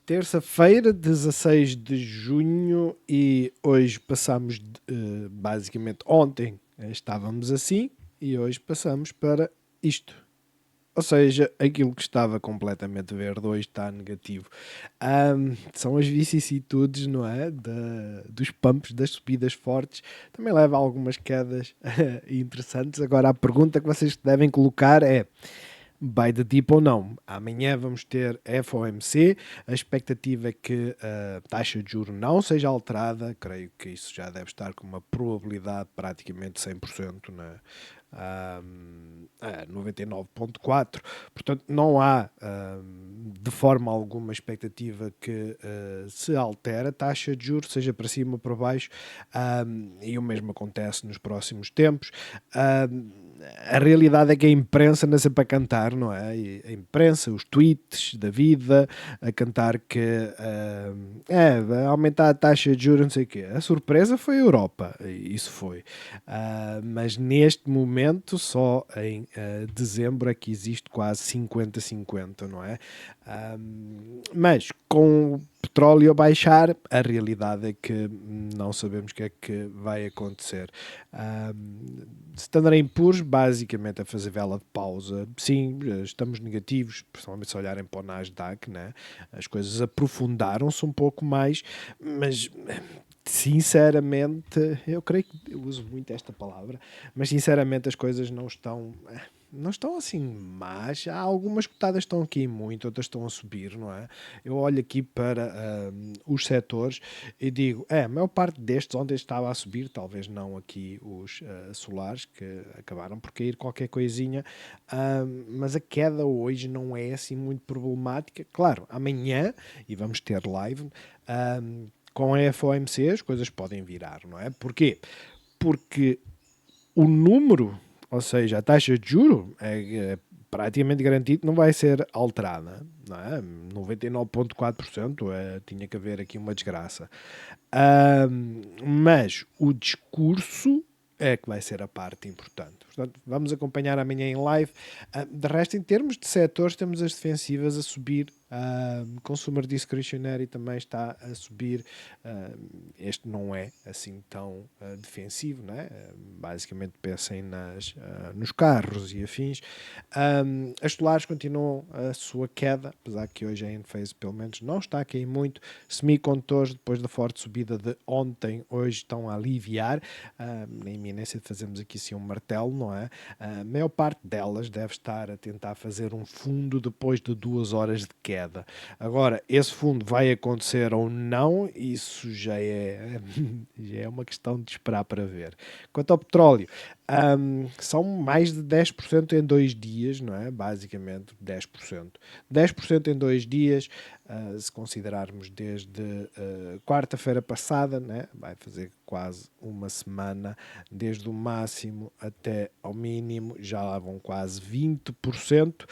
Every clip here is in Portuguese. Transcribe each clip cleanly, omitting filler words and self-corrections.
Terça-feira, 16 de junho, e hoje passamos, basicamente, ontem estávamos assim e hoje passamos para isto. Ou seja, aquilo que estava completamente verde hoje está negativo. São as vicissitudes, não é? Dos pumps, das subidas fortes. Também leva a algumas quedas interessantes. Agora, a pergunta que vocês devem colocar é: by the dip ou não? Amanhã vamos ter FOMC. A expectativa é que a taxa de juros não seja alterada. Creio que isso já deve estar com uma probabilidade praticamente 100%, né? 99,4%. Portanto, não há de forma alguma expectativa que se altere a taxa de juros, seja para cima ou para baixo, e o mesmo acontece nos próximos tempos. A realidade é que a imprensa anda sempre a cantar, não é? E a imprensa, os tweets da vida, a cantar que vai aumentar a taxa de juros, não sei o quê. A surpresa foi a Europa, isso foi. Mas neste momento, só em dezembro, é que existe quase 50-50, não é? Mas com o petróleo a baixar, a realidade é que não sabemos o que é que vai acontecer. Standard Poor's basicamente a fazer vela de pausa. Sim, estamos negativos, principalmente se olharem para o Nasdaq, né? As coisas aprofundaram-se um pouco mais, mas sinceramente, eu creio que eu uso muito esta palavra, mas sinceramente as coisas não estão assim más. Há algumas cotadas que estão aqui muito, outras estão a subir, não é? Eu olho aqui para os setores e digo, a maior parte destes ontem estava a subir, talvez não aqui os solares, que acabaram por cair qualquer coisinha, mas a queda hoje não é assim muito problemática. Claro, amanhã, e vamos ter live, com a FOMC as coisas podem virar, não é? Porquê? Porque o número, ou seja, a taxa de juro é praticamente garantido que não vai ser alterada, não é? 99,4% tinha que haver aqui uma desgraça. Mas o discurso é que vai ser a parte importante. Portanto, vamos acompanhar amanhã em live. De resto, em termos de setores, temos as defensivas a subir. Consumer discretionary também está a subir. Este não é assim tão defensivo, né? Basicamente pensem nos carros e afins. As solares continuam a sua queda, apesar que hoje a Enphase pelo menos não está a cair muito. Semicondutores, depois da forte subida de ontem, hoje estão a aliviar. Na iminência de fazermos aqui sim um martelo, não é? A maior parte delas deve estar a tentar fazer um fundo depois de 2 horas de queda. Agora, esse fundo vai acontecer ou não, isso já é, já é uma questão de esperar para ver. Quanto ao petróleo, são mais de 10% em 2 dias, não é? Basicamente 10%. 10% em 2 dias, se considerarmos desde quarta-feira passada, né? Vai fazer quase uma semana, desde o máximo até ao mínimo, já lá vão quase 20%.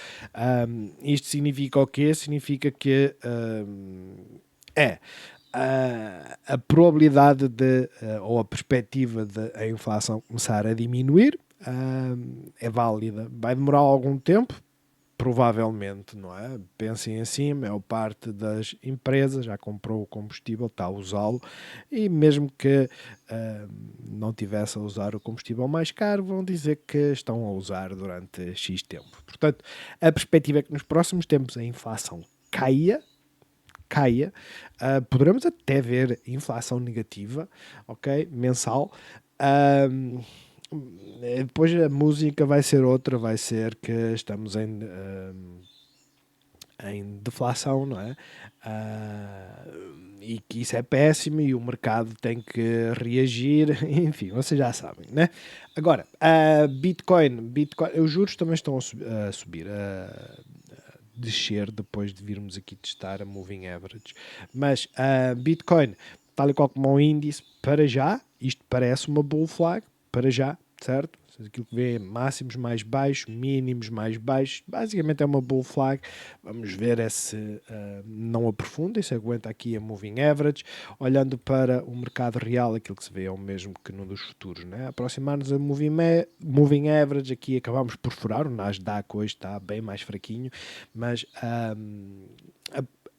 Isto significa o quê? Significa que é a probabilidade ou a perspectiva de a inflação começar a diminuir é válida. Vai demorar algum tempo, provavelmente, não é? Pensem assim, a maior parte das empresas já comprou o combustível, está a usá-lo, e mesmo que não tivesse a usar o combustível mais caro, vão dizer que estão a usar durante X tempo. Portanto, a perspectiva é que nos próximos tempos a inflação caia, poderemos até ver inflação negativa, ok, mensal. Uh, Depois a música vai ser outra, vai ser que estamos em deflação, não é? E que isso é péssimo e o mercado tem que reagir, enfim, vocês já sabem, né? Agora, Bitcoin, os juros também estão a subir, descer depois de virmos aqui testar a moving average. Mas Bitcoin, tal e qual como o índice, para já, isto parece uma bull flag, para já, certo? Aquilo que vê máximos mais baixos, mínimos mais baixos, basicamente é uma bull flag. Vamos ver se não aprofunda, se aguenta aqui a moving average. Olhando para o mercado real, aquilo que se vê é o mesmo que no dos futuros, né? Aproximar-nos a moving average, aqui acabamos por furar, o Nasdaq hoje está bem mais fraquinho, mas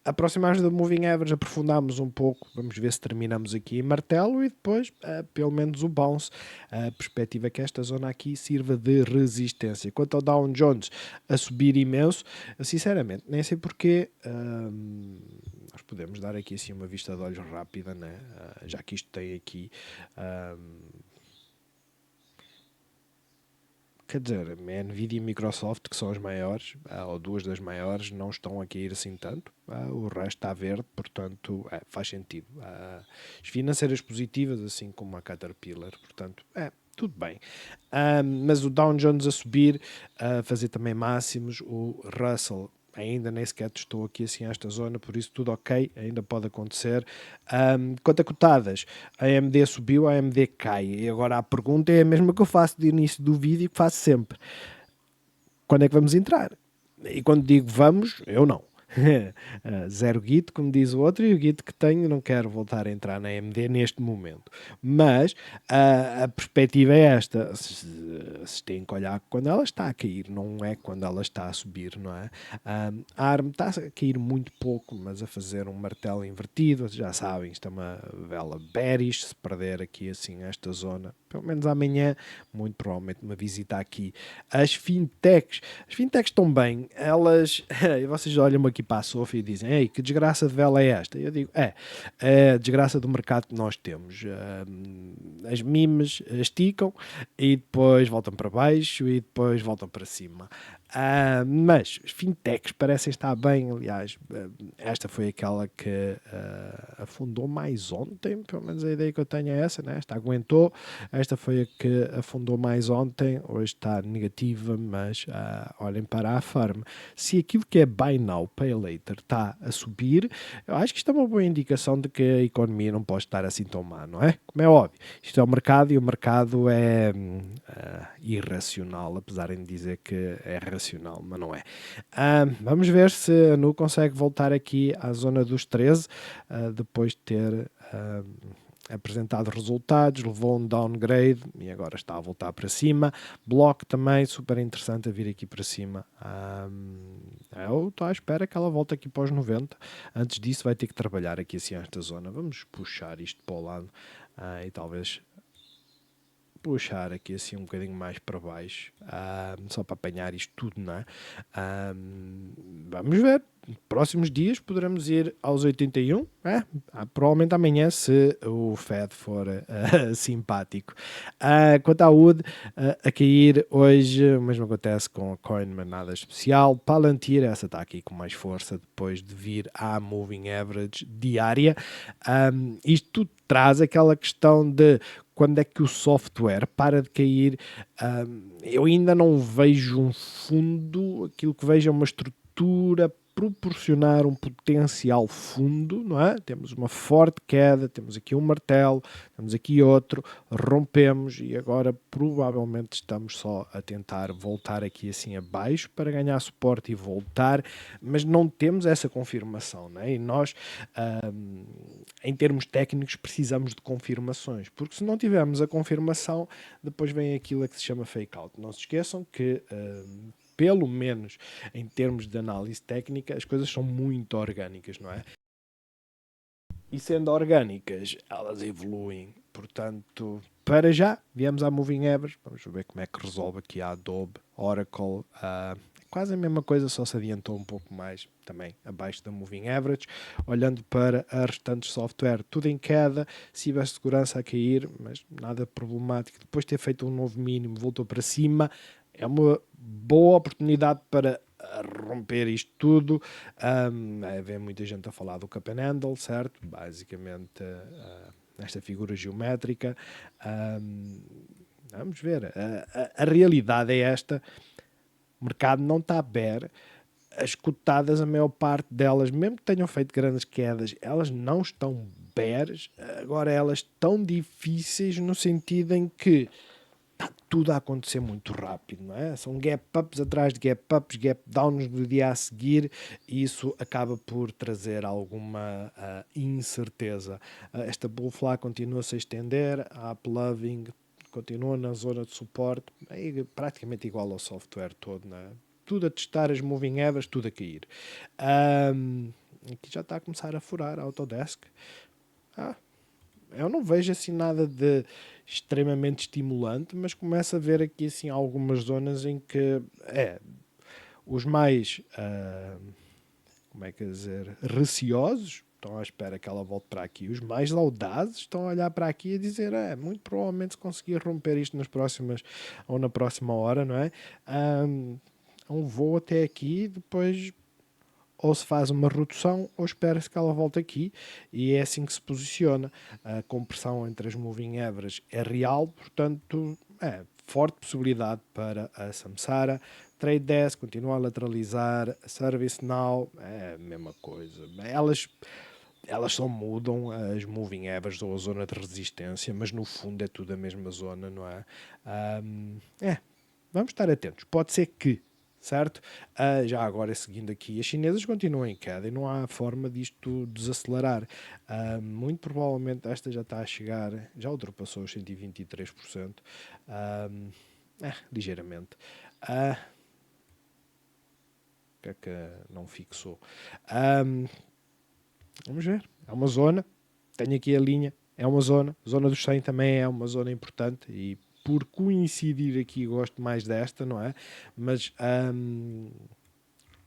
aproximarmos do Moving Average, aprofundamos um pouco, vamos ver se terminamos aqui em martelo e depois, pelo menos o bounce, a perspectiva é que esta zona aqui sirva de resistência. Quanto ao Dow Jones a subir imenso, sinceramente, nem sei porquê, nós podemos dar aqui assim uma vista de olhos rápida, né? Já que isto tem aqui... quer dizer, a Nvidia e a Microsoft, que são as maiores, ou duas das maiores, não estão a cair assim tanto. O resto está verde, portanto, faz sentido. As financeiras positivas, assim como a Caterpillar, portanto, tudo bem. Mas o Dow Jones a subir, a fazer também máximos, o Russell ainda nem sequer estou aqui assim a esta zona, por isso tudo ok, ainda pode acontecer. Quanto a cotadas, a AMD subiu, a AMD cai. E agora a pergunta é a mesma que eu faço de início do vídeo, que faço sempre. Quando é que vamos entrar? E quando digo vamos, eu não. Zero Git, como diz o outro, e o Git que tenho não quero voltar a entrar na AMD neste momento. Mas a perspectiva é esta: se tem que olhar quando ela está a cair, não é quando ela está a subir, não é? A ARM está a cair muito pouco, mas a fazer um martelo invertido, já sabem, isto é uma vela bearish. Se perder aqui assim esta zona, pelo menos amanhã, muito provavelmente uma visita aqui. As fintechs estão bem, elas, vocês olham aqui para a Sofia e dizem, ei, que desgraça de vela é esta? Eu digo, é a desgraça do mercado que nós temos. As memes esticam e depois voltam para baixo e depois voltam para cima. Mas as fintechs parecem estar bem, aliás, esta foi aquela que afundou mais ontem, pelo menos a ideia que eu tenho é essa, né? Esta aguentou, esta foi a que afundou mais ontem, hoje está negativa, mas olhem para a farm. Se aquilo que é buy now, pay later está a subir, eu acho que isto é uma boa indicação de que a economia não pode estar assim tão má, não é? Como é óbvio, isto é o mercado e o mercado é irracional, apesar de dizer que é racional, mas não é. Vamos ver se a Nu consegue voltar aqui à zona dos 13, depois de ter apresentado resultados, levou um downgrade e agora está a voltar para cima. Bloco também, super interessante a vir aqui para cima. Eu estou à espera que ela volte aqui para os 90. Antes disso vai ter que trabalhar aqui assim esta zona. Vamos puxar isto para o lado e talvez puxar aqui assim um bocadinho mais para baixo, só para apanhar isto tudo, não é? Vamos ver. Próximos dias poderemos ir aos 81, provavelmente amanhã, se o Fed for simpático. Quanto à Wood, a cair hoje, o mesmo acontece com a Coinman, nada especial. Palantir, essa está aqui com mais força depois de vir à Moving Average diária. Isto tudo traz aquela questão de quando é que o software para de cair. Eu ainda não vejo um fundo, aquilo que vejo é uma estrutura proporcionar um potencial fundo, não é? Temos uma forte queda, temos aqui um martelo, temos aqui outro, rompemos e agora provavelmente estamos só a tentar voltar aqui assim abaixo para ganhar suporte e voltar, mas não temos essa confirmação, não é? E nós, em termos técnicos, precisamos de confirmações, porque se não tivermos a confirmação, depois vem aquilo que se chama fake out. Não se esqueçam que pelo menos em termos de análise técnica, as coisas são muito orgânicas, não é? E sendo orgânicas, elas evoluem. Portanto, para já, viemos à Moving Average. Vamos ver como é que resolve aqui a Adobe, Oracle. Quase a mesma coisa, só se adiantou um pouco mais também abaixo da Moving Average. Olhando para a restantes software, tudo em queda, cibersegurança a cair, mas nada problemático. Depois de ter feito um novo mínimo, voltou para cima. É uma boa oportunidade para romper isto tudo. Vem muita gente a falar do cup and handle, certo? Basicamente, esta figura geométrica. Vamos ver. A realidade é esta. O mercado não está bear. As cotadas, a maior parte delas, mesmo que tenham feito grandes quedas, elas não estão bears. Agora, elas estão difíceis no sentido em que está tudo a acontecer muito rápido, não é? São gap ups atrás de gap ups, gap downs do dia a seguir, e isso acaba por trazer alguma incerteza. Esta bull flag continua-se a estender, a uploving continua na zona de suporte, é praticamente igual ao software todo, não é? Tudo a testar as moving averages, tudo a cair. aqui já está a começar a furar a Autodesk. Ah, eu não vejo assim nada de extremamente estimulante, mas começo a ver aqui assim algumas zonas em que os mais como é que dizer, receosos estão à espera que ela volte para aqui. Os mais audazes estão a olhar para aqui e dizer, muito provavelmente se conseguir romper isto nas próximas ou na próxima hora, não é? Um voo até aqui, depois ou se faz uma redução ou espera-se que ela volte aqui e é assim que se posiciona. A compressão entre as moving averages é real, portanto, forte possibilidade para a Samsara. Trade Desk continua a lateralizar, ServiceNow é a mesma coisa. Elas só mudam as moving averages ou a zona de resistência, mas no fundo é tudo a mesma zona, não é? Vamos estar atentos. Pode ser que, certo? Já agora, seguindo aqui, as chinesas continuam em queda e não há forma disto desacelerar. Muito provavelmente esta já está a chegar, já ultrapassou os 123%, ligeiramente. Que é que não fixou? Vamos ver. É uma zona. Tenho aqui a linha. É uma zona. Zona dos 100 também é uma zona importante e por coincidir aqui gosto mais desta, não é? Mas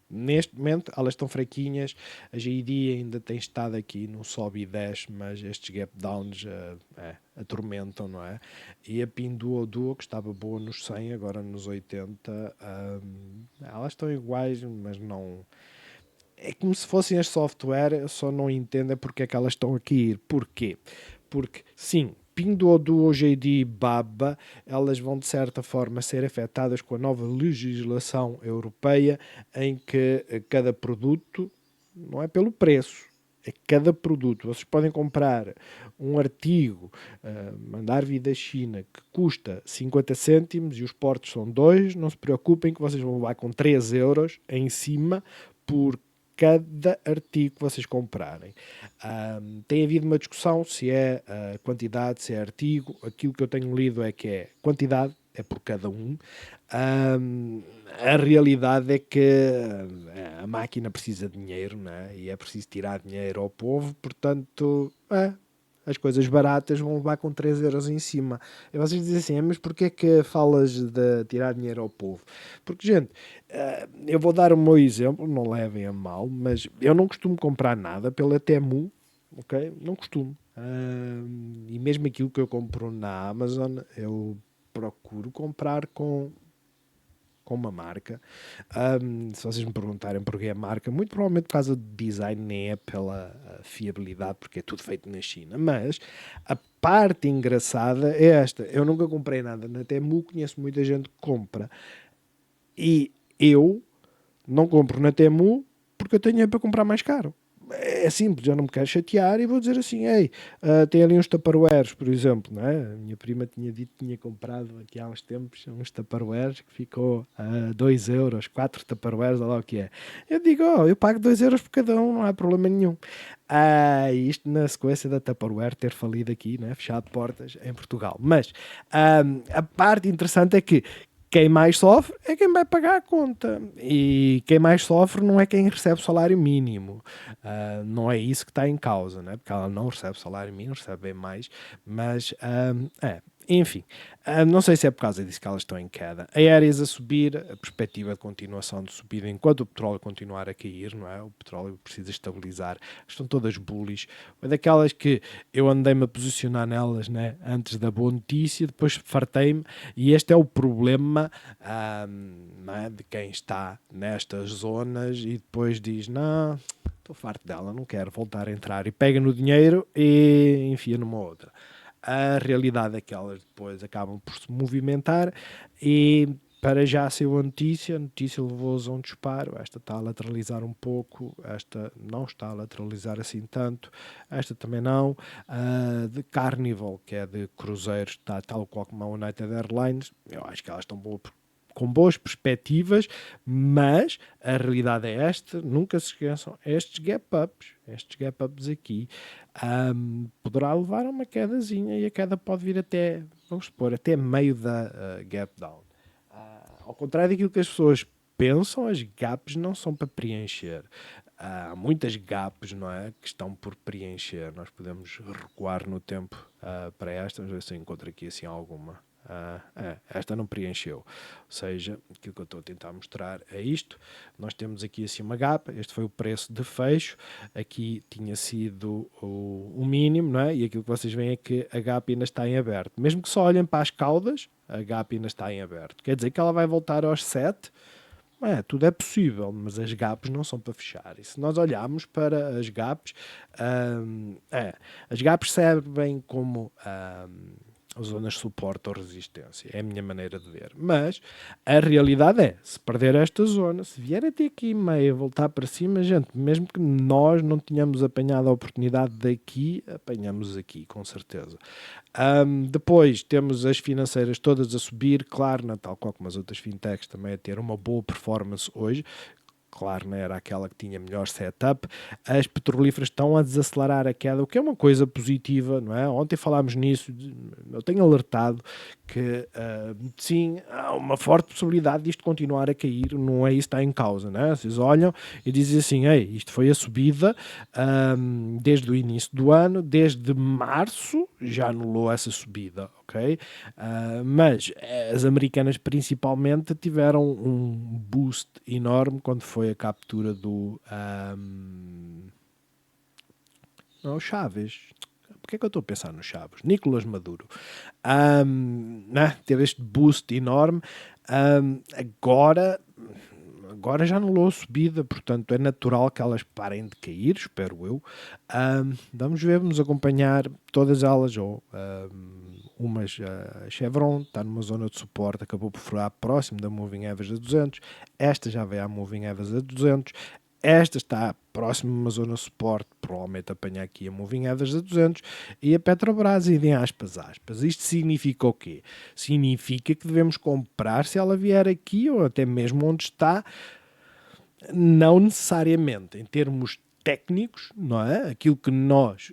neste momento elas estão fraquinhas. A GID ainda tem estado aqui no sobe e desce, mas estes gap downs atormentam, não é? E a Pinduoduo, que estava boa nos 100, agora nos 80, elas estão iguais, mas não. É como se fossem as software, eu só não entendo é porque é que elas estão aqui a ir. Porquê? Porque, sim, Pinduoduo, JD, Baba, elas vão de certa forma ser afetadas com a nova legislação europeia em que cada produto não é pelo preço, é cada produto. Vocês podem comprar um artigo, mandar vir da China, que custa 50 cêntimos e os portos são 2, não se preocupem que vocês vão levar com 3 euros em cima por cada artigo que vocês comprarem. Tem havido uma discussão se é quantidade, se é artigo. Aquilo que eu tenho lido é que é quantidade, é por cada um. A realidade é que a máquina precisa de dinheiro, né? E é preciso tirar dinheiro ao povo, portanto, as coisas baratas vão levar com 3 euros em cima. E vocês dizem assim, mas porquê que falas de tirar dinheiro ao povo? Porque, gente, eu vou dar o meu exemplo, não levem a mal, mas eu não costumo comprar nada pela Temu, ok? Não costumo. E mesmo aquilo que eu compro na Amazon, eu procuro comprar com uma marca. Se vocês me perguntarem porquê a marca, muito provavelmente por causa do design, nem é pela fiabilidade, porque é tudo feito na China. Mas a parte engraçada é esta: eu nunca comprei nada na Temu, conheço muita gente que compra. E eu não compro na Temu porque eu tenho dinheiro para comprar mais caro. É simples, eu não me quero chatear e vou dizer assim, ei, tem ali uns tupperwares, por exemplo, não é? A minha prima tinha dito que tinha comprado aqui há uns tempos uns tupperwares que ficou a 2 euros, 4 tupperwares, olha lá o que é. Eu digo, eu pago 2 euros por cada um, não há problema nenhum. Isto na sequência da Tupperware ter falido aqui, né? Fechado portas em Portugal. Mas a parte interessante é que quem mais sofre é quem vai pagar a conta. E quem mais sofre não é quem recebe salário mínimo. Não é isso que está em causa, né? Porque ela não recebe salário mínimo, recebe bem mais. Mas, enfim, não sei se é por causa disso que elas estão em queda. Aéreas a subir, a perspectiva de continuação de subida enquanto o petróleo continuar a cair, não é? O petróleo precisa estabilizar. Estão todas bullish. Foi daquelas que eu andei-me a posicionar nelas, né? Antes da boa notícia, depois fartei-me. E este é o problema é? De quem está nestas zonas e depois diz, não, estou farto dela, não quero voltar a entrar. E pega no dinheiro e enfia numa outra. A realidade é que elas depois acabam por se movimentar e para já saiu a notícia levou-os a um disparo, esta está a lateralizar um pouco, esta não está a lateralizar assim tanto, esta também não. De Carnival, que é de cruzeiros, está tal qual como a United Airlines, eu acho que elas estão com boas perspectivas, mas a realidade é esta, nunca se esqueçam, estes gap-ups aqui, poderá levar a uma quedazinha e a queda pode vir até, vamos supor, até meio da gap down. Ao contrário daquilo que as pessoas pensam, as gaps não são para preencher. há muitas gaps, não é, que estão por preencher. Nós podemos recuar no tempo para esta, vamos ver se eu encontro aqui assim alguma. Esta não preencheu, ou seja, aquilo que eu estou a tentar mostrar é isto. Nós temos aqui assim uma gap, este foi o preço de fecho, aqui tinha sido o mínimo, não é? E aquilo que vocês veem é que a gap ainda está em aberto, mesmo que só olhem para as caudas, a gap ainda está em aberto, quer dizer que ela vai voltar aos 7. Tudo é possível, mas as gaps não são para fechar. E se nós olharmos para as gaps, as gaps servem como zonas de suporte ou resistência. É a minha maneira de ver. Mas a realidade é, se perder esta zona, se vier até aqui meia, voltar para cima, gente, mesmo que nós não tenhamos apanhado a oportunidade daqui, apanhamos aqui, com certeza. Depois temos as financeiras todas a subir, claro, tal qual como as outras fintechs também a ter uma boa performance hoje. Claro, não era aquela que tinha melhor setup. As petrolíferas estão a desacelerar a queda, o que é uma coisa positiva, não é? Ontem falámos nisso, eu tenho alertado que sim, há uma forte possibilidade disto continuar a cair, não é isso que está em causa, não é? Vocês olham e dizem assim, ei, isto foi a subida desde o início do ano, desde março já anulou essa subida, ok? Mas as americanas principalmente tiveram um boost enorme quando foi a captura do não, Chaves. Porquê é que eu estou a pensar no Chaves? Nicolás Maduro. Né? Teve este boost enorme. Agora já anulou a subida, portanto é natural que elas parem de cair, espero eu. Vamos ver, vamos acompanhar todas elas, ou umas, a Chevron está numa zona de suporte, acabou por furar próximo da Moving Average a 200, esta já veio à Moving Average a 200, esta está próximo de uma zona de suporte, provavelmente apanha aqui a Moving Average a 200, e a Petrobras, e em aspas, aspas. Isto significa o quê? Significa que devemos comprar se ela vier aqui, ou até mesmo onde está, não necessariamente em termos técnicos, não é? Aquilo que nós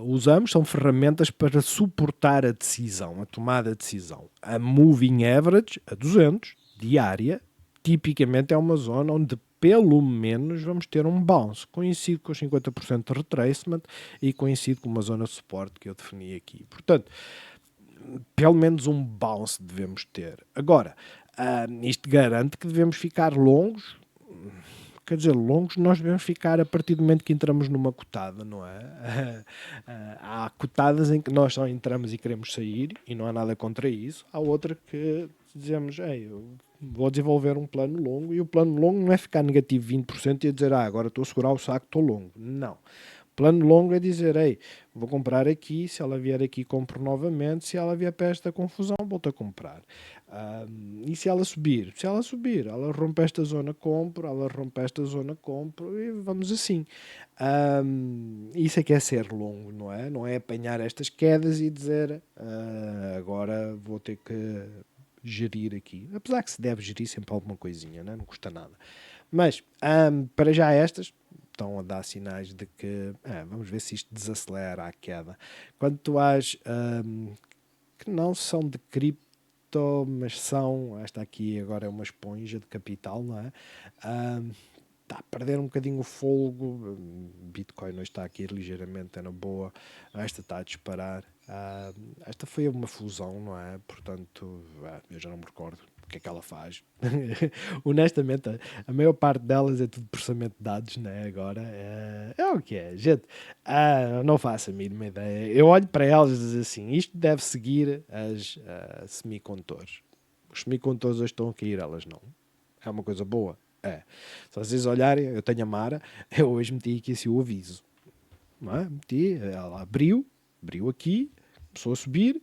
usamos são ferramentas para suportar a decisão, a tomada de decisão. A Moving Average, a 200, diária, tipicamente é uma zona onde pelo menos vamos ter um bounce, coincide com os 50% de retracement e coincide com uma zona de suporte que eu defini aqui. Portanto, pelo menos um bounce devemos ter. Agora, isto garante que devemos ficar longos. Quer dizer, longos nós devemos ficar a partir do momento que entramos numa cotada, não é? Há cotadas em que nós só entramos e queremos sair e não há nada contra isso. Há outra que dizemos, ei, eu vou desenvolver um plano longo, e o plano longo não é ficar negativo 20% e dizer, agora estou a segurar o saco, estou longo. Não. Plano longo é dizer, ei, vou comprar aqui, se ela vier aqui compro novamente, se ela vier para esta confusão volto a comprar. E se ela subir? Se ela subir, ela rompe esta zona, compro, ela rompe esta zona, compro, e vamos assim. Isso é que é ser longo, não é? Não é apanhar estas quedas e dizer, agora vou ter que gerir aqui. Apesar que se deve gerir sempre alguma coisinha, né? Não custa nada. Mas, para já estas estão a dar sinais de que vamos ver se isto desacelera a queda. Quanto às que não são de cripto, mas são, esta aqui agora é uma esponja de capital, não é? Está a perder um bocadinho o fôlego. Bitcoin não está aqui ligeiramente, é na boa. Esta está a disparar. Esta foi uma fusão, não é? Portanto, eu já não me recordo o que é que ela faz. Honestamente, a maior parte delas é tudo processamento de dados, né? Agora é o que é, gente. Não faço a mínima ideia. Eu olho para elas e digo assim: isto deve seguir as semicondutores. Os semicondutores hoje estão a cair, elas não. É uma coisa boa. É. Se vocês olharem, eu tenho a Mara, eu hoje meti aqui assim o aviso. Não é? Meti, ela abriu aqui, começou a subir,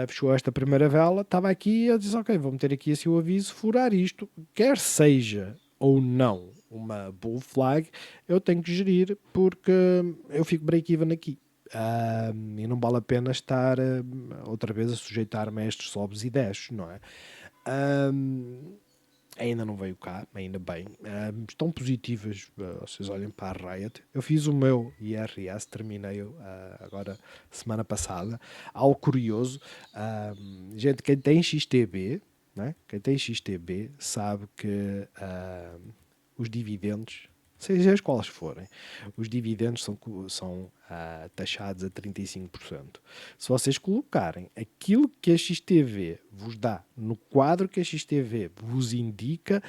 fechou esta primeira vela, estava aqui e eu disse, ok, vou meter aqui assim o aviso, furar isto, quer seja ou não uma bull flag, eu tenho que gerir porque eu fico break-even aqui. E não vale a pena estar outra vez a sujeitar-me a estes sobes e desces, não é? Ainda não veio cá, ainda bem. Estão positivas, vocês olhem para a Riot. Eu fiz o meu IRS, terminei agora semana passada. Algo curioso, gente, quem tem XTB, né? Quem tem XTB sabe que os dividendos seja as quais forem, os dividendos são taxados a 35%. Se vocês colocarem aquilo que a XTV vos dá no quadro que a XTV vos indica,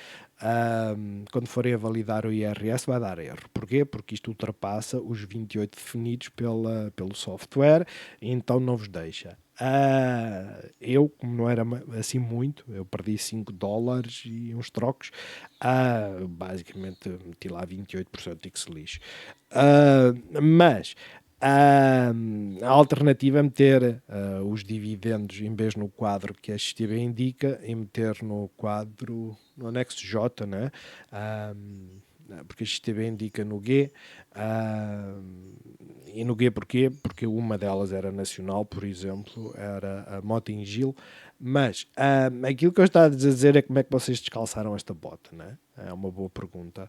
quando forem a validar o IRS vai dar erro. Porquê? Porque isto ultrapassa os 28 definidos pelo software, então não vos deixa. Eu, como não era assim muito, eu perdi $5 e uns trocos, basicamente meti lá 28% e que se lixe. Mas a alternativa é meter os dividendos, em vez no quadro que a XTB indica, e meter no quadro, no anexo J, né? Porque a XTB indica no G. E no G porquê? Porque uma delas era nacional, por exemplo, era a Mota-Engil. Mas aquilo que eu estava a dizer é como é que vocês descalçaram esta bota, né? É uma boa pergunta.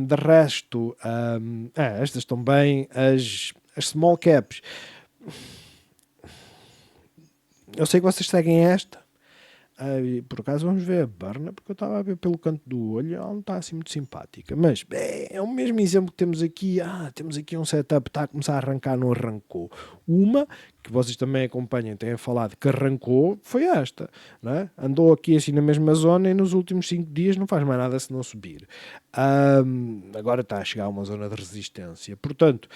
De resto, estas estão bem. As small caps, eu sei que vocês seguem esta. E por acaso vamos ver a Berna, porque eu estava a ver pelo canto do olho, ela não está assim muito simpática. Mas é o mesmo exemplo que temos aqui. Temos aqui um setup, está a começar a arrancar, não arrancou. Uma, que vocês também acompanham, têm falado que arrancou, foi esta. Não é? Andou aqui assim na mesma zona e nos últimos 5 dias não faz mais nada se não subir. Agora está a chegar a uma zona de resistência. Portanto,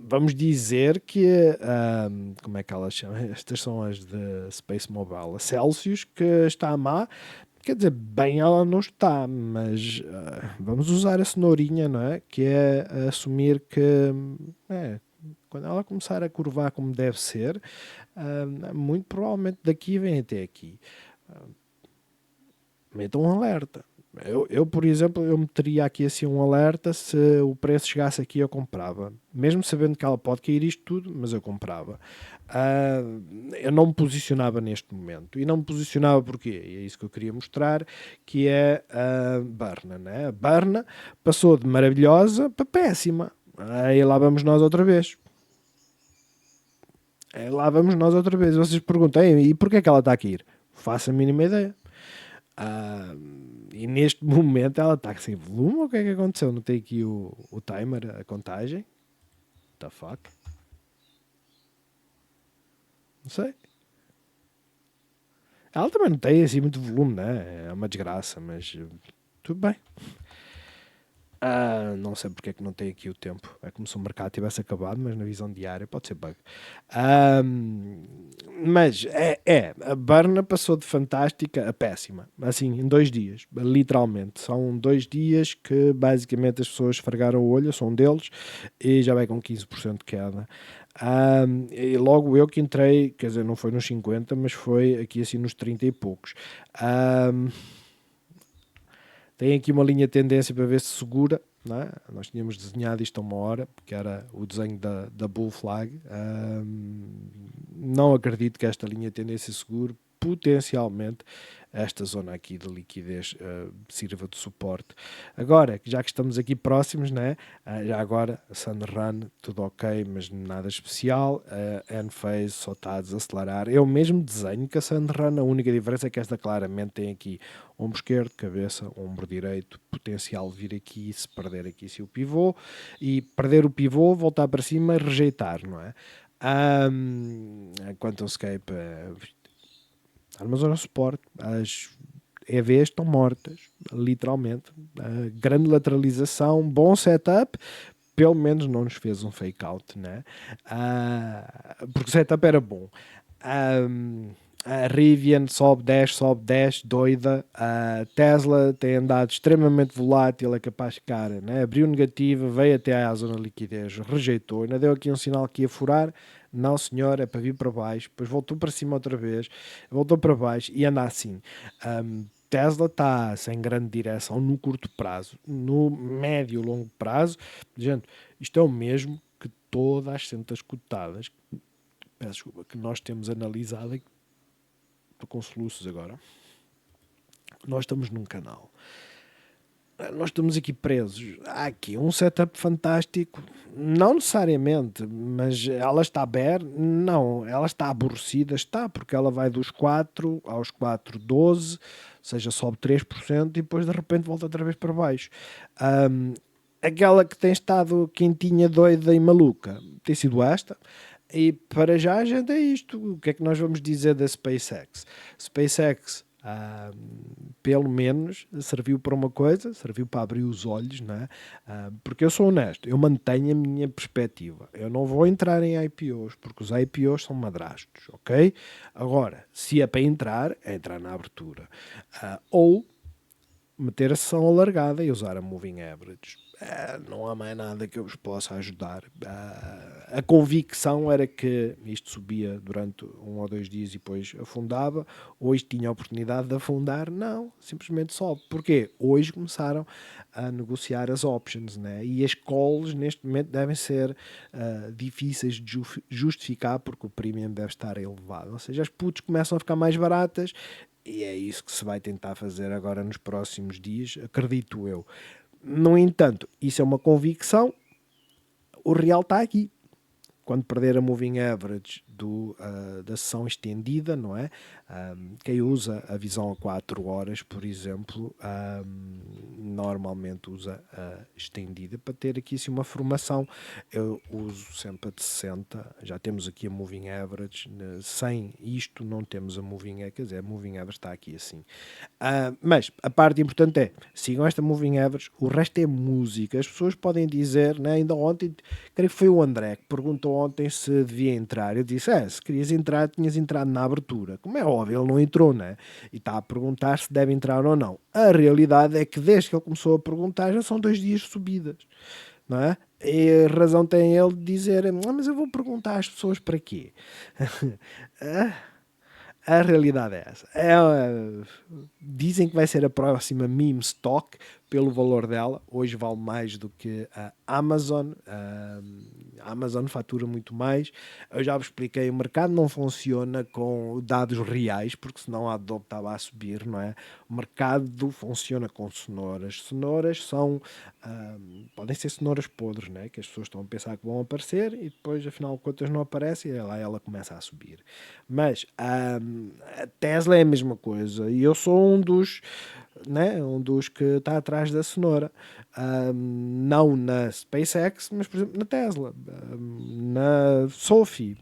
vamos dizer que, como é que elas chamam? Estas são as de Space Mobile, a Celsius, que está má. Quer dizer, bem ela não está, mas vamos usar a cenourinha, não é? Que é assumir que quando ela começar a curvar como deve ser, muito provavelmente daqui vem até aqui. Metam um alerta. Eu, por exemplo, eu meteria aqui assim um alerta. Se o preço chegasse aqui eu comprava, mesmo sabendo que ela pode cair isto tudo, mas eu comprava. Eu não me posicionava neste momento, e não me posicionava porquê? E é isso que eu queria mostrar, que é a Berna, né? A Berna passou de maravilhosa para péssima. Aí lá vamos nós outra vez. Lá vamos nós outra vez. Vocês perguntam, e porquê é que ela está a cair? Faço a mínima ideia. Ah, e neste momento ela está sem volume, ou o que é que aconteceu? Não tem aqui o timer, a contagem? What the fuck? Não sei. Ela também não tem assim muito volume, né? É uma desgraça, mas tudo bem. Não sei porque é que não tem aqui o tempo. É como se o mercado tivesse acabado, mas na visão diária pode ser bug. Mas a Berna passou de fantástica a péssima, assim, em 2 dias, literalmente. São 2 dias que basicamente as pessoas esfregaram o olho, eu sou um deles, e já vai com 15% de queda. E logo eu que entrei, quer dizer, não foi nos 50, mas foi aqui assim nos 30 e poucos. Tem aqui uma linha de tendência para ver se segura. Não é? Nós tínhamos desenhado isto a uma hora, que era o desenho da Bull Flag. Não acredito que esta linha de tendência segure. Potencialmente esta zona aqui de liquidez sirva de suporte. Agora, já que estamos aqui próximos, né? Já agora, Sunrun, tudo ok, mas nada especial. Enphase só está a desacelerar. É o mesmo desenho que a Sunrun, a única diferença é que esta claramente tem aqui ombro esquerdo, cabeça, ombro direito, potencial de vir aqui, se perder aqui se o pivô, e perder o pivô, voltar para cima e rejeitar, não é? QuantumScape Amazon suporte, as EVs estão mortas, literalmente. Grande lateralização, bom setup, pelo menos não nos fez um fake out, né? Porque o setup era bom. A Rivian sobe 10, doida. A Tesla tem andado extremamente volátil, é capaz de cara, né? Abriu negativa, veio até à zona de liquidez, rejeitou, ainda deu aqui um sinal que ia furar. Não, senhor, é para vir para baixo. Depois voltou para cima outra vez, voltou para baixo e anda assim. Tesla está sem grande direção no curto prazo. No médio e longo prazo, gente, isto é o mesmo que todas as centas cotadas, peço desculpa, que nós temos analisado. Estou com soluços agora. Nós estamos num canal. Nós estamos aqui presos. Há aqui um setup fantástico. Não necessariamente, mas ela está bear? Não. Ela está aborrecida? Está, porque ela vai dos 4 aos 4,12. seja, sobe 3% e depois de repente volta outra vez para baixo. Um, Aquela que tem estado quentinha, doida e maluca tem sido esta. E para já a gente é isto. O que é que nós vamos dizer da SpaceX? SpaceX, pelo menos, serviu para uma coisa, serviu para abrir os olhos, não é? Porque eu sou honesto, eu mantenho a minha perspectiva. Eu não vou entrar em IPOs, porque os IPOs são madrastos, ok? Agora, se é para entrar, é entrar na abertura. Ou meter a sessão alargada e usar a Moving Average. Não há mais nada que eu vos possa ajudar. A convicção era que isto subia durante 1 ou 2 dias e depois afundava. Hoje tinha a oportunidade de afundar. Não, simplesmente sobe. Porquê? Hoje começaram a negociar as options, né? E as calls neste momento devem ser difíceis de justificar porque o premium deve estar elevado. Ou seja, as puts começam a ficar mais baratas e é isso que se vai tentar fazer agora nos próximos dias, acredito eu. No entanto, isso é uma convicção, o real está aqui. Quando perder a moving average da sessão estendida, não é? Quem usa a visão a 4 horas, por exemplo, normalmente usa a estendida para ter aqui assim, uma formação. Eu uso sempre a de 60, já temos aqui a moving average, sem isto não temos a moving average, quer dizer, a moving average está aqui assim. Mas a parte importante é, sigam esta moving average, o resto é música. As pessoas podem dizer, né, ainda ontem, creio que foi o André que perguntou ontem se devia entrar. Eu disse, se querias entrar, tinhas entrado na abertura. Como é óbvio, ele não entrou, né? E está a perguntar se deve entrar ou não. A realidade é que desde que ele começou a perguntar, já são 2 dias de subidas, não é? E a razão tem ele de dizer, mas eu vou perguntar às pessoas para quê? A realidade é essa. Dizem que vai ser a próxima meme stock pelo valor dela. Hoje vale mais do que a Amazon. A Amazon fatura muito mais. Eu já vos expliquei, o mercado não funciona com dados reais, porque senão a Adobe estava a subir, não é? O mercado funciona com cenouras. Cenouras são, podem ser cenouras podres, né? Que as pessoas estão a pensar que vão aparecer e depois, afinal de contas, não aparece e lá ela começa a subir. Mas a Tesla é a mesma coisa e eu sou um dos que está atrás da cenoura. Não na SpaceX, mas por exemplo na Tesla, na Sophie,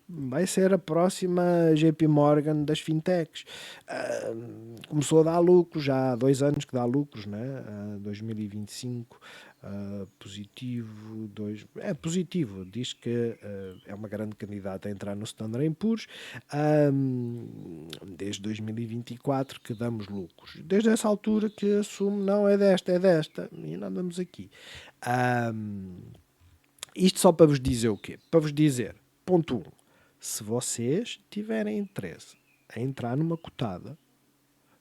vai ser a próxima JP Morgan das fintechs. Começou a dar lucros, já há 2 anos que dá lucros, né? 2025. Positivo, positivo, diz que é uma grande candidata a entrar no Standard & Poor's. Desde 2024 que damos lucros, desde essa altura que assumo, não é desta, e não andamos aqui. Isto só para vos dizer o quê? Para vos dizer, ponto 1, se vocês tiverem interesse em entrar numa cotada,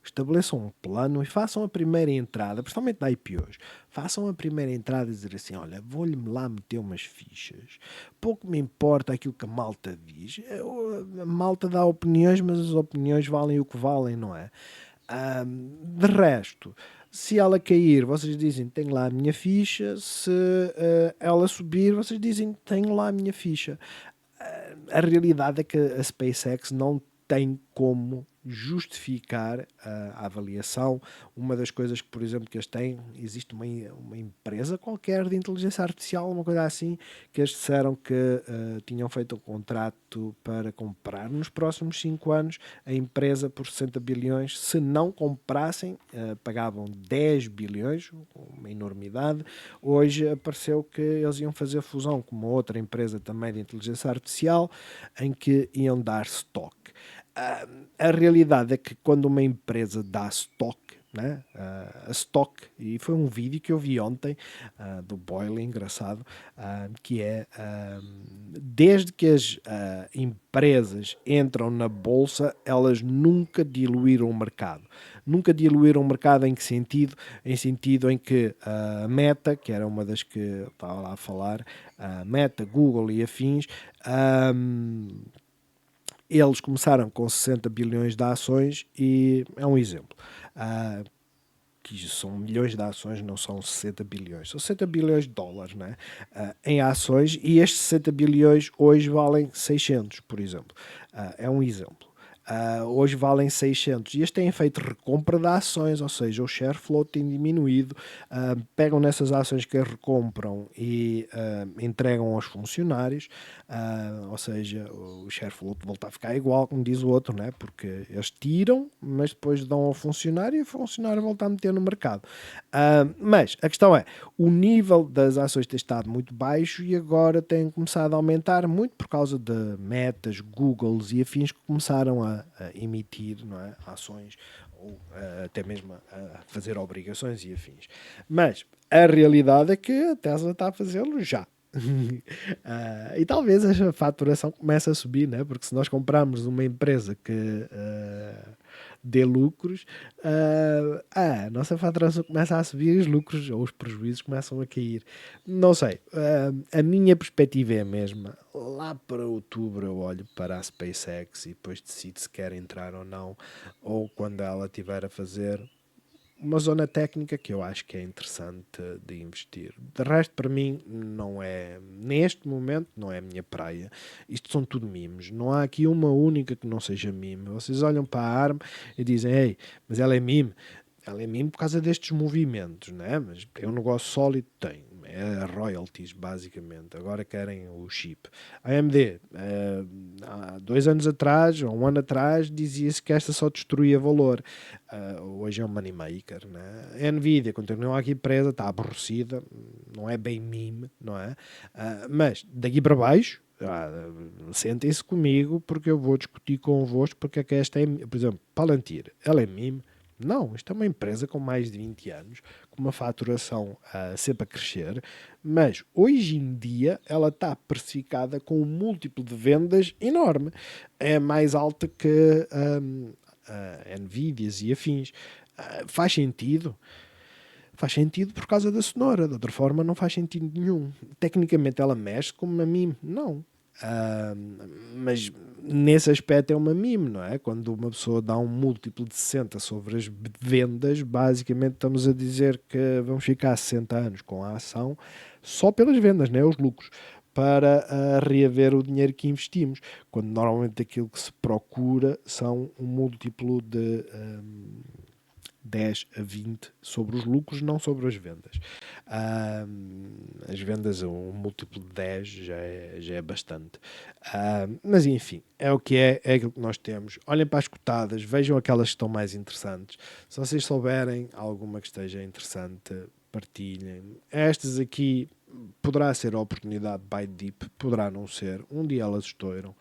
estabeleçam um plano e façam a primeira entrada, principalmente da IPOs, façam a primeira entrada e dizer assim, olha, vou-lhe lá meter umas fichas, pouco me importa aquilo que a malta diz, a malta dá opiniões, mas as opiniões valem o que valem, não é? De resto, se ela cair, vocês dizem, tenho lá a minha ficha, se ela subir, vocês dizem, tenho lá a minha ficha. A realidade é que a SpaceX não tem como justificar a avaliação. Uma das coisas que, por exemplo, que eles têm, existe uma empresa qualquer de inteligência artificial, uma coisa assim, que eles disseram que tinham feito um contrato para comprar nos próximos 5 anos a empresa por 60 bilhões. Se não comprassem, pagavam 10 bilhões, uma enormidade. Hoje apareceu que eles iam fazer fusão com uma outra empresa também de inteligência artificial, em que iam dar stock. A realidade é que quando uma empresa dá stock, né, a stock, e foi um vídeo que eu vi ontem do Boyle, engraçado, que é desde que as empresas entram na bolsa, elas nunca diluíram o mercado. Nunca diluíram o mercado em que sentido? Em sentido em que a Meta, que era uma das que eu estava lá a falar, a Meta, Google e afins, eles começaram com 60 bilhões de ações e é um exemplo. Que são milhões de ações, não são 60 bilhões. São 60 bilhões de dólares, né? Em ações, e estes 60 bilhões hoje valem 600, por exemplo. É um exemplo. Hoje valem 600 e eles têm feito recompra de ações, ou seja, o share float tem diminuído. Pegam nessas ações que eles recompram e entregam aos funcionários, ou seja, o share float volta a ficar igual, como diz o outro, né? Porque eles tiram, mas depois dão ao funcionário e o funcionário volta a meter no mercado. Mas a questão é, o nível das ações tem estado muito baixo e agora tem começado a aumentar muito por causa de Metas, Googles e afins que começaram a emitir, não é, ações ou até mesmo a fazer obrigações e afins. Mas a realidade é que a Tesla está a fazê-lo já. E talvez a faturação comece a subir, né? Porque se nós comprarmos uma empresa que dê lucros, a nossa faturação começa a subir e os lucros ou os prejuízos começam a cair. Não sei, a minha perspectiva é a mesma. Lá para outubro eu olho para a SpaceX e depois decido se quer entrar ou não, ou quando ela estiver a fazer uma zona técnica que eu acho que é interessante de investir. De resto, para mim, não é, neste momento, não é a minha praia. Isto são tudo memes. Não há aqui uma única que não seja meme. Vocês olham para a ARM e dizem, ei, mas ela é meme. Ela é meme por causa destes movimentos, né? Mas tem um negócio sólido, tem. É royalties, basicamente. Agora querem o chip. A AMD, há 2 anos atrás, ou um ano atrás, dizia-se que esta só destruía valor. Hoje é um moneymaker, né? A Nvidia continua aqui presa, está aborrecida, não é bem meme, não é? Mas daqui para baixo, sentem-se comigo porque eu vou discutir convosco porque é que esta é, por exemplo, Palantir, ela é meme? Não, isto é uma empresa com mais de 20 anos, com uma faturação sempre a crescer, mas hoje em dia ela está precificada com um múltiplo de vendas enorme. É mais alta que Nvidias e afins. Faz sentido? Faz sentido por causa da cenoura, de outra forma não faz sentido nenhum. Tecnicamente ela mexe como uma mime? Não. Ah, mas nesse aspecto é uma mime, não é? Quando uma pessoa dá um múltiplo de 60 sobre as vendas, basicamente estamos a dizer que vamos ficar 60 anos com a ação só pelas vendas, né? Os lucros, para reaver o dinheiro que investimos, quando normalmente aquilo que se procura são um múltiplo de 10 a 20 sobre os lucros, não sobre as vendas. As vendas, um múltiplo de 10 já é bastante. Mas enfim, é o que é aquilo que nós temos. Olhem para as cotadas, vejam aquelas que estão mais interessantes. Se vocês souberem alguma que esteja interessante, partilhem. Estas aqui poderá ser a oportunidade de buy deep, poderá não ser. Um dia elas estouram.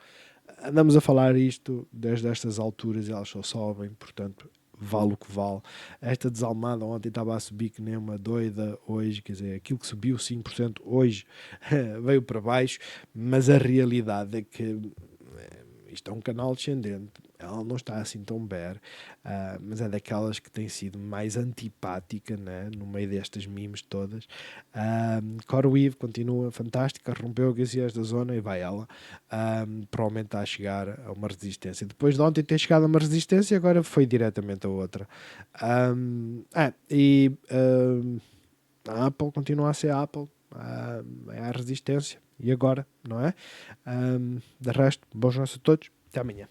Andamos a falar isto desde estas alturas e elas só sobem, portanto vale o que vale. Esta desalmada ontem estava a subir que nem uma doida, hoje, quer dizer, aquilo que subiu 5% hoje veio para baixo, mas a realidade é que isto é um canal descendente, ela não está assim tão bare, mas é daquelas que tem sido mais antipática, né, no meio destas memes todas. CoreWeave continua fantástica, rompeu aqui esta zona e vai ela. Provavelmente está a chegar a uma resistência. Depois de ontem ter chegado a uma resistência, agora foi diretamente a outra. A Apple continua a ser a Apple, é a resistência. E agora, não é? De resto, bons nossos a todos. Até amanhã.